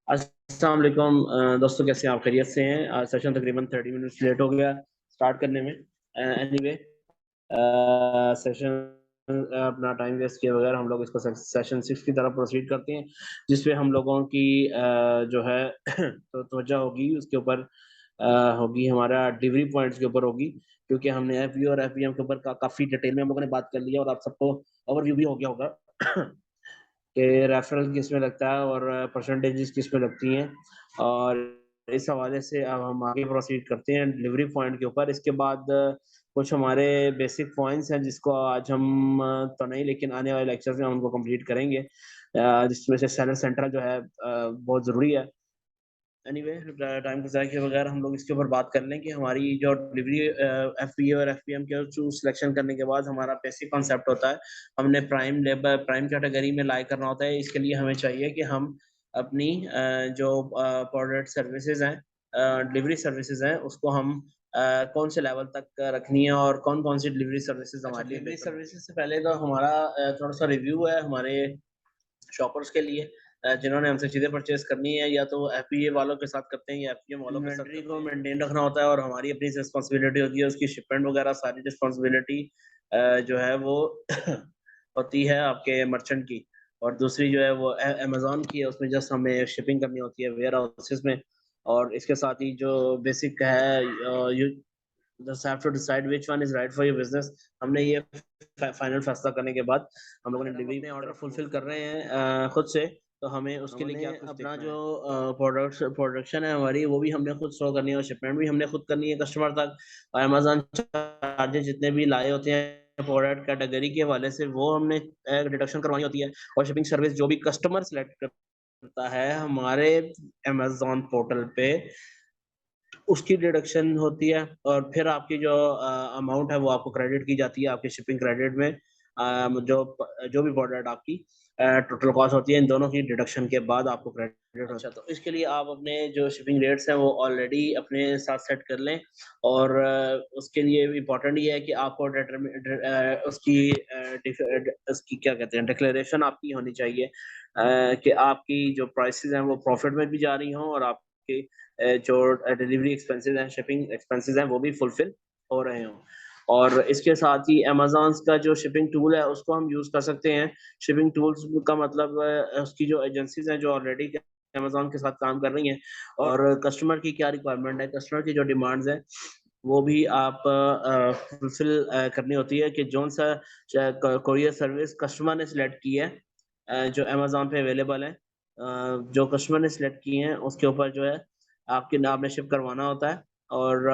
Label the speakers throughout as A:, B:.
A: अस्सलाम वालेकुम दोस्तों, कैसे हैं आप? खैरियत से हैं? सेशन तकरीबन 30 मिनट्स लेट हो गया स्टार्ट करने में। एनीवे सेशन अपना टाइम वेस्ट किए बगैर हम लोग इसको सेशन 6 की तरफ प्रोसीड करते हैं, जिसपे हम लोगों की जो है तो तवज्जो होगी उसके ऊपर, होगी हमारा डिलीवरी पॉइंट्स के ऊपर होगी, क्योंकि हमने एफबी और एफबीएम के ऊपर काफ़ी डिटेल में हम लोगों ने बात कर लिया और आप सबको ओवरव्यू भी हो गया होगा कि रेफरल किस में लगता है और परसेंटेजेस किस में लगती हैं। और इस हवाले से अब हम आगे प्रोसीड करते हैं डिलीवरी पॉइंट के ऊपर। इसके बाद कुछ हमारे बेसिक पॉइंट्स हैं जिसको आज हम तो नहीं, लेकिन आने वाले लेक्चर्स में हम उनको कंप्लीट करेंगे, जिसमें से सेलर सेंटर जो है बहुत ज़रूरी है। एनीवे टाइम को ज़ाया किए बगैर हम लोग इसके ऊपर बात कर लें कि हमारी जो डिलीवरी एफपीए और एफपीएम के थ्रू सिलेक्शन करने के बाद हमारा बेसिक कॉन्सेप्ट होता है, हमने प्राइम कैटेगरी में लाइक करना होता है। इसके लिए हमें चाहिए कि हम अपनी जो प्रोडक्ट सर्विसेज हैं, डिलीवरी सर्विसेज हैं, उसको हम कौन से लेवल तक रखनी है और कौन कौन सी डिलीवरी सर्विसेज हमारे लिए। डिलीवरी सर्विसेज से पहले तो हमारा थोड़ा सा रिव्यू है हमारे शॉपर्स के लिए, जिन्होंने हमसे चीज़ें परचेज़ करनी है, या तो एफपीए वालों के साथ करते हैं या एफपीएम वालों के साथ। इन्वेंटरी को मेंटेन रखना होता है और हमारी अपनी रिस्पॉन्सिबिलिटी होती है, उसकी शिपमेंट वगैरह सारी रिस्पॉन्सिबिलिटी जो है वो होती है आपके मर्चेंट की। और दूसरी जो है वो अमेज़न की है, उसमें जस्ट हमें शिपिंग करनी होती है वेयर हाउसेस में। और इसके साथ ही जो बेसिक है, you just have to decide which one is right for your business. हमने ये फाइनल फैसला करने के बाद हम लोगों ने डिलीवरी में ऑर्डर फुलफिल कर रहे हैं खुद से, तो हमें उसके लिए क्या कुछ अपना जो प्रोडक्शन है हमारी, वो भी हमने खुद शो करनी है और शिपमेंट भी हमने खुद करनी है कस्टमर तक। और अमेज़न चार्जेस जितने भी लाए होते हैं प्रोडक्ट कैटेगरी के हवाले से, वो हमने डिडक्शन करवानी होती है। और शिपिंग सर्विस जो भी कस्टमर सेलेक्ट करता है हमारे अमेज़न पोर्टल पे, उसकी डिडक्शन होती है। और फिर आपकी जो अमाउंट है वो आपको क्रेडिट की जाती है आपके शिपिंग क्रेडिट में। जो भी प्रोडक्ट आपकी टोटल कॉस्ट होती है, इन दोनों की डिडक्शन के बाद आपको क्रेडिट। अच्छा, तो इसके लिए आप अपने जो शिपिंग रेट्स हैं वो ऑलरेडी अपने साथ सेट कर लें। और उसके लिए इम्पोर्टेंट ये है कि आपको उसकी क्या कहते हैं, डिक्लेरेशन आपकी होनी चाहिए, कि आपकी जो प्राइसेस हैं वो प्रॉफिट में भी जा रही हों और आपके जो डिलीवरी एक्सपेंसेस हैं, शिपिंग एक्सपेंसेस हैं, वो भी फुलफिल हो रहे हों। और इसके साथ ही अमेज़न का जो शिपिंग टूल है उसको हम यूज़ कर सकते हैं। शिपिंग टूल्स का मतलब उसकी जो एजेंसीज़ हैं जो ऑलरेडी अमेज़न के साथ काम कर रही हैं, और कस्टमर की क्या रिक्वायरमेंट है, कस्टमर की जो डिमांड्स हैं, वो भी आप फुलफिल करनी होती है कि जौन-सा कोरियर सर्विस कस्टमर ने सिलेक्ट की है, जो अमेज़न पे अवेलेबल है, जो कस्टमर ने सिलेक्ट की हैं उसके ऊपर जो है आपके नाम में शिप करवाना होता है। और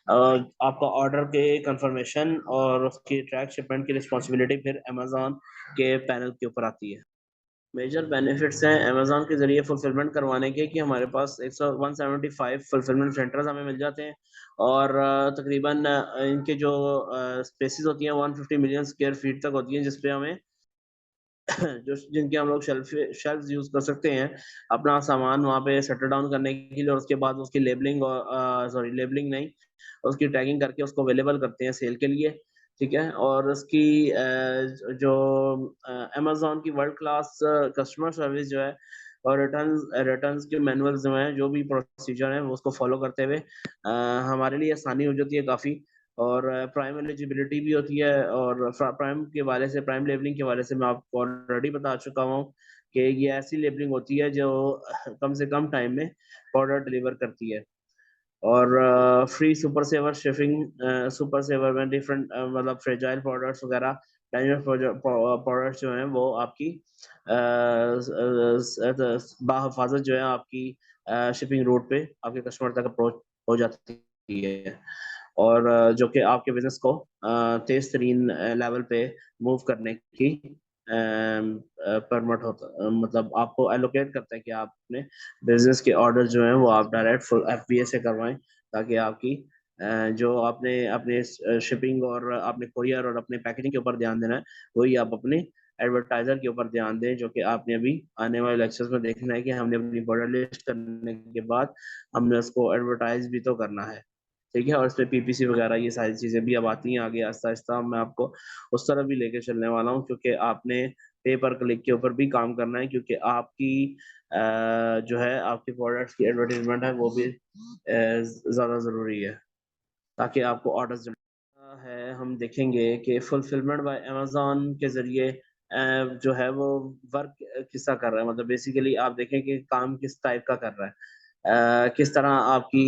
A: आपका ऑर्डर के कंफर्मेशन और उसकी ट्रैक शिपमेंट की रिस्पॉन्सिबिलिटी फिर अमेज़न के पैनल के ऊपर आती है। मेजर बेनिफिट्स हैं अमेज़न के ज़रिए फुलफिलमेंट करवाने के, कि हमारे पास 175 फुलफिलमेंट सेंटर्स हमें मिल जाते हैं। और तकरीबन इनके जो स्पेसेस होती हैं 150 मिलियन स्क्वायर फीट तक होती हैं, जिस पे हमें जो जिनके हम लोग शेल्फ्स यूज़ कर सकते हैं, अपना सामान वहाँ पे सेटल डाउन करने के लिए। और उसके बाद उसकी लेबलिंग, और सॉरी लेबलिंग नहीं, उसकी टैगिंग करके उसको अवेलेबल करते हैं सेल के लिए, ठीक है? और उसकी जो अमेज़न की वर्ल्ड क्लास कस्टमर सर्विस जो है, और रिटर्न्स रिटर्न्स के मैनुअल्स जो हैं, जो भी प्रोसीजर हैं, वो उसको फ़ॉलो करते हुए हमारे लिए आसानी हो जाती है काफ़ी। और प्राइम एलिजिबिलिटी भी होती है। और प्राइम के हवाले से, प्राइम लेबलिंग के हवाले से मैं आपको ऑलरेडी बता चुका हूँ कि ये ऐसी लेबलिंग होती है जो कम से कम टाइम में प्रोडक्ट डिलीवर करती है। और free super saver shipping, super saver में डिफरेंट मतलब फ्रेजाइल प्रोडक्ट्स वगैरह, डेंजरस प्रोडक्ट्स जो हैं वो आपकी बाहिफाज़त जो है आपकी शिपिंग रूट पे आपके कस्टमर तक अप्रोच हो जाती है। और जो कि आपके बिज़नेस को तेज़ तरीन लेवल पे मूव करने की परमिट होता, मतलब आपको एलोकेट करता है कि आप अपने बिज़नेस के ऑर्डर जो हैं वो आप डायरेक्ट फुल एफबीए से करवाएँ, ताकि आपकी जो आपने अपने शिपिंग और आपने कोरियर और अपने पैकेजिंग के ऊपर ध्यान देना है, वही आप अपने एडवर्टाइज़र के ऊपर ध्यान दें, जो कि आपने अभी आने वाले लेक्चर्स में देखना है कि हमने अपनी प्रोडक्ट लिस्ट करने के बाद हमने उसको एडवर्टाइज़ भी तो करना है। ठीक है, और इसमें पीपीसी वगैरह ये सारी चीजें भी अब आती हैं आगे आहिस्ता आहिस्ता। मैं आपको उस तरफ भी लेके चलने वाला हूँ, क्योंकि आपने पे पर क्लिक के ऊपर भी काम करना है, क्योंकि आपकी जो है आपके प्रोडक्ट्स की एडवर्टीजमेंट है वो भी ज्यादा जरूरी है, ताकि आपको ऑर्डर्स है। हम देखेंगे कि फुलफिलमेंट बाय अमेज़न के ज़रिए जो है वो वर्क किसका कर रहा है, मतलब बेसिकली आप देखें कि काम किस टाइप का कर रहा है। किस तरह आपकी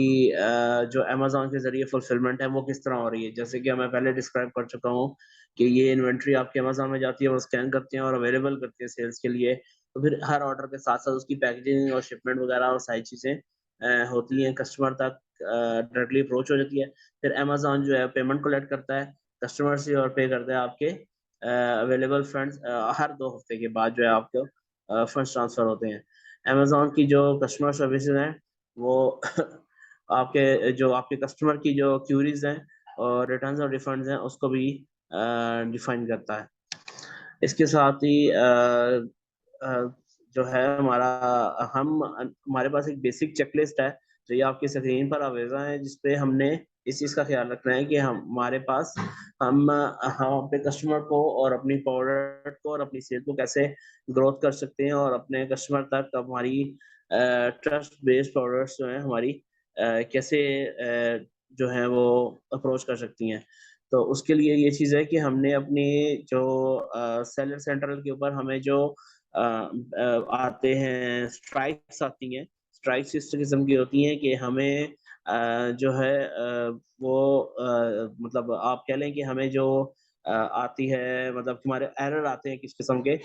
A: जो अमेज़न के ज़रिए फुलफिलमेंट है वो किस तरह हो रही है। जैसे कि मैं पहले डिस्क्राइब कर चुका हूँ कि ये इन्वेंटरी आपके अमेज़न में जाती है, वो स्कैन करते हैं और अवेलेबल करते हैं सेल्स के लिए। तो फिर हर ऑर्डर के साथ-साथ उसकी पैकेजिंग और शिपमेंट वगैरह और सारी चीज़ें होती हैं, कस्टमर तक डायरेक्टली अप्रोच हो जाती है। फिर अमेज़न जो है पेमेंट कलेक्ट करता है कस्टमर से और पे करता है आपके अवेलेबल फंड्स हर 2 हफ्ते के बाद जो है आपको फंड्स ट्रांसफर होते हैं। अमेज़न की जो कस्टमर सर्विसेज़ हैं वो आपके जो आपके कस्टमर की जो क्यूरीज़ हैं और रिटर्न्स और रिफंड्स हैं उसको भी डिफाइन करता है। इसके साथ ही अ, जो है हमारे पास एक बेसिक चेकलिस्ट है, जो ये आपकी स्क्रीन पर अवेज़ा है, जिस पे हमने इस चीज़ का ख़्याल रखना है कि हमारे पास हम अपने कस्टमर को और अपनी प्रोडक्ट को और अपनी सेल को कैसे ग्रोथ कर सकते हैं और अपने कस्टमर तक हमारी ट्रस्ट बेस्ड प्रोडक्ट्स जो हैं हमारी कैसे जो हैं वो अप्रोच कर सकती हैं। तो उसके लिए ये चीज़ है कि हमने अपनी जो सेलर सेंटर के ऊपर हमें जो आते हैं स्ट्राइक्स आती हैं, स्ट्राइक्स इस किस्म की होती हैं कि हमें जो है वो मतलब आप कह लें कि हमें जो आती है, मतलब हमारे एरर आते हैं किस किस्म के,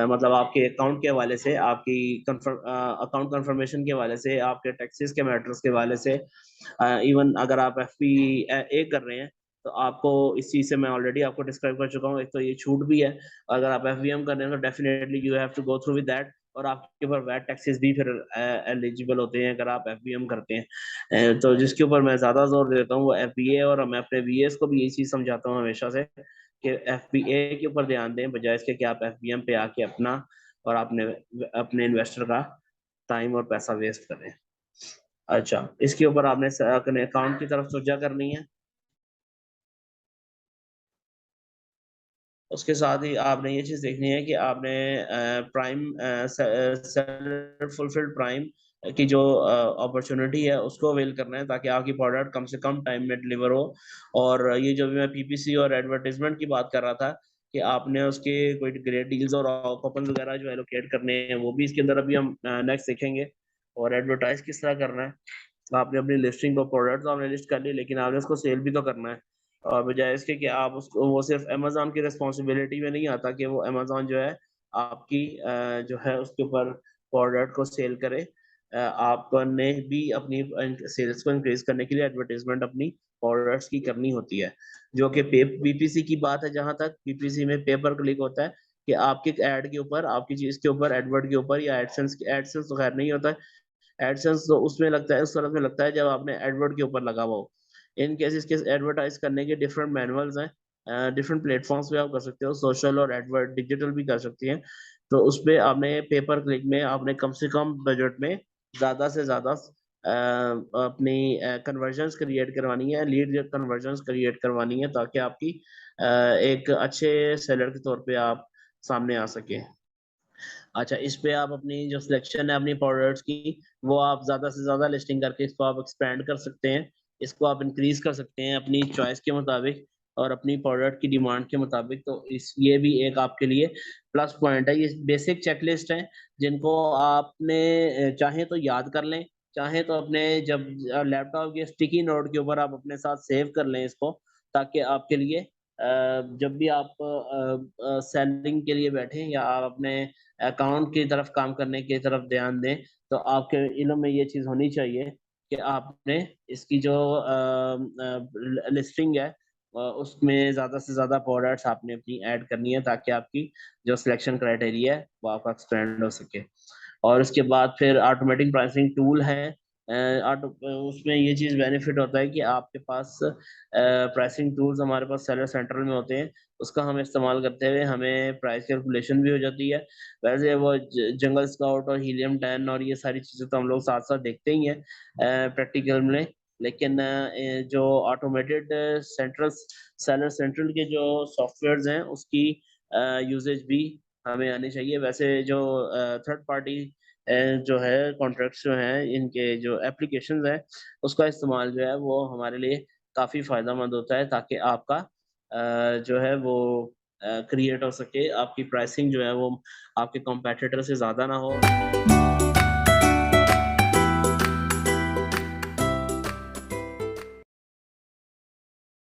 A: मतलब आपके अकाउंट के हवाले से, आपकी अकाउंट कन्फर्मेशन के हवाले से, आपके टैक्सेस के मैटर्स के हवाले से, इवन अगर आप एफपीए कर रहे हैं, तो आपको इस चीज़ से मैं ऑलरेडी आपको डिस्क्राइब कर चुका हूँ। एक तो ये छूट भी है, अगर आप एफवीएम कर रहे हैं तो definitely you have to go through with that, और आपके ऊपर वैट टैक्सेस भी फिर एलिजिबल होते हैं अगर आप एफवीएम करते हैं। तो जिसके ऊपर मैं ज़्यादा ज़ोर देता हूँ वो एफबीए, और मैं अपने वीएस को भी यही चीज़ समझाता हूँ हमेशा से कि एफबीए के ऊपर ध्यान दें, बजाय इसके कि आप एफबीएम पे आके अपना और अपने अपने इन्वेस्टर का टाइम और पैसा वेस्ट करें। अच्छा, इसके ऊपर आपने अपने अकाउंट की तरफ तवज्जो करनी है। उसके साथ ही आपने ये चीज़ देखनी है कि आपने प्राइम सेलर फुलफिल्ड प्राइम की जो अपॉर्च्युनिटी है उसको अवेल करना है, ताकि आपकी प्रोडक्ट कम से कम टाइम में डिलीवर हो। और ये जो भी मैं पीपीसी और एडवर्टाइज़मेंट की बात कर रहा था कि आपने उसके कोई ग्रेट डील्स और कूपन वगैरह जो एलोकेट करने हैं, वो भी इसके अंदर अभी हम नेक्स्ट सीखेंगे। और एडवर्टाइज़ किस तरह करना है। आपने अपनी लिस्टिंग को प्रोडक्ट तो आपने लिस्ट कर ली, लेकिन आपने उसको सेल भी तो करना है। और बजाय इसके कि आप उसको वो सिर्फ़ अमेज़न की रिस्पॉन्सिबिलिटी में नहीं आता कि वो अमेज़न जो है आपकी जो है उसके ऊपर प्रोडक्ट को सेल करे। आपने भी अपनी सेल्स को इंक्रीज़ करने के लिए एडवर्टाइज़मेंट अपनी प्रोडक्ट्स की करनी होती है। जो कि पीपीसी की बात है जहाँ तक, पीपीसी में पे पर क्लिक होता है कि आपके ऐड के ऊपर, आपकी चीज़ के ऊपर, एडवर्ट के ऊपर या एडसेंस तो ख़ैर नहीं होता है। एडसेंस तो उसमें लगता है, उस सूरत में लगता है जब आपने एडवर्ट के ऊपर लगा हुआ हो। इन केसेस के एडवर्टाइज़ करने के डिफरेंट मैनुअल्स हैं। डिफरेंट प्लेटफ़ॉर्म्स पे आप कर सकते हो, सोशल और एडवर्ट डिजिटल भी कर सकती हैं। तो उसपे आपने पे पर क्लिक में आपने कम से कम बजट में ज़्यादा से ज़्यादा अपनी कन्वर्जन्स क्रिएट करवानी है, लीड कन्वर्जन्स क्रिएट करवानी है, ताकि आपकी एक अच्छे सेलर के तौर पे आप सामने आ सकें। अच्छा, इस पे आप अपनी जो सिलेक्शन है अपनी प्रोडक्ट्स की, वो आप ज़्यादा से ज़्यादा लिस्टिंग करके इसको आप एक्सपेंड कर सकते हैं। इसको आप इंक्रीज़ कर सकते हैं अपनी चॉइस के मुताबिक और अपनी प्रोडक्ट की डिमांड के मुताबिक। तो इस ये भी एक आपके लिए प्लस पॉइंट है। ये बेसिक चेकलिस्ट है, जिनको आपने चाहे तो याद कर लें, चाहे तो अपने जब लैपटॉप के स्टिकी नोट के ऊपर आप अपने साथ सेव कर लें इसको, ताकि आपके लिए जब भी आप सेलिंग के लिए बैठें या आप अपने अकाउंट की तरफ काम करने की तरफ ध्यान दें, तो आपके इल्म में ये चीज़ होनी चाहिए कि आपने इसकी जो लिस्टिंग है उसमें ज़्यादा से ज़्यादा प्रोडक्ट्स आपने अपनी ऐड करनी है, ताकि आपकी जो सिलेक्शन क्राइटेरिया है वो आपका एक्सपेंड हो सके। और उसके बाद फिर ऑटोमेटिक प्राइसिंग टूल है। उसमें ये चीज़ बेनिफिट होता है कि आपके पास प्राइसिंग टूल्स हमारे पास सेलर सेंटर में होते हैं। उसका हम इस्तेमाल करते हुए हमें प्राइस कैलकुलेशन भी हो जाती है। वैसे वो जंगल स्काउट और हीलियम 10 और ये सारी चीज़ें तो हम लोग साथ-साथ देखते ही हैं प्रैक्टिकल में। लेकिन जो ऑटोमेटेड सेंट्रल के जो सॉफ्टवेयर्स हैं उसकी यूसेज भी हमें आनी चाहिए। वैसे जो थर्ड पार्टी जो है कॉन्ट्रैक्ट्स जो हैं इनके जो एप्लीकेशंस हैं उसका इस्तेमाल जो है वो हमारे लिए काफ़ी फ़ायदेमंद होता है ताकि आपका जो है वो क्रिएट हो सके, आपकी प्राइसिंग जो है वो आपके कॉम्पिटिटर से ज़्यादा ना हो।